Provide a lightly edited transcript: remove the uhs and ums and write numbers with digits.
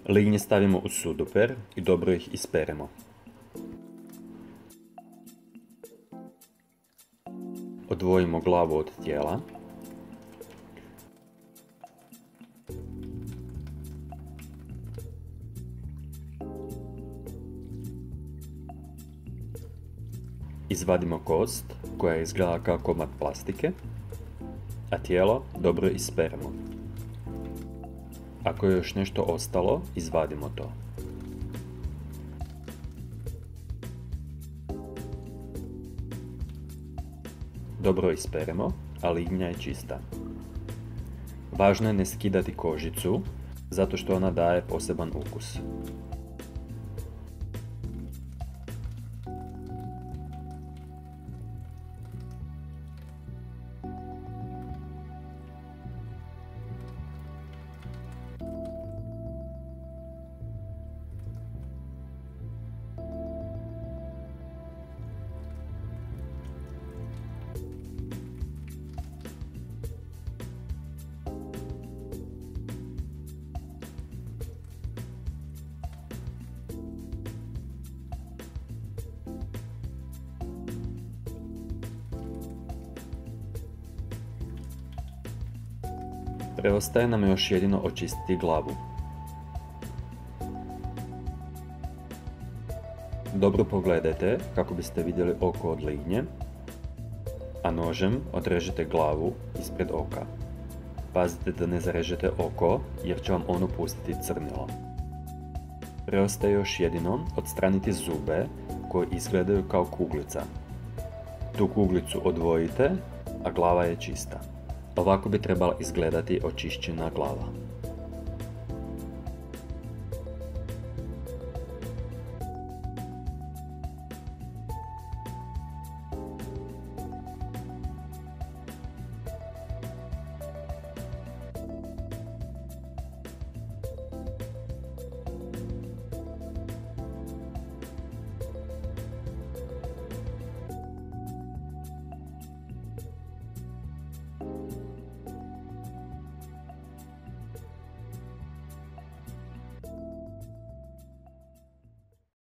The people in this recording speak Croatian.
Lignje stavimo u sudoper i dobro ih isperemo. Odvojimo glavu od tijela. Izvadimo kost koja izgleda kao komad plastike, a tijelo dobro isperemo. Ako je još nešto ostalo, izvadimo to. Dobro isperemo, a lignja je čista. Važno je ne skidati kožicu, zato što ona daje poseban ukus. Preostaje nam još jedino očistiti glavu. Dobro pogledajte kako biste vidjeli oko od lignje, a nožem odrežete glavu ispred oka. Pazite da ne zarežete oko jer će vam ono pustiti crnilo. Preostaje još jedino odstraniti zube koji izgledaju kao kuglica. Tu kuglicu odvojite, a glava je čista. Ovako bi trebala izgledati očišćena glava.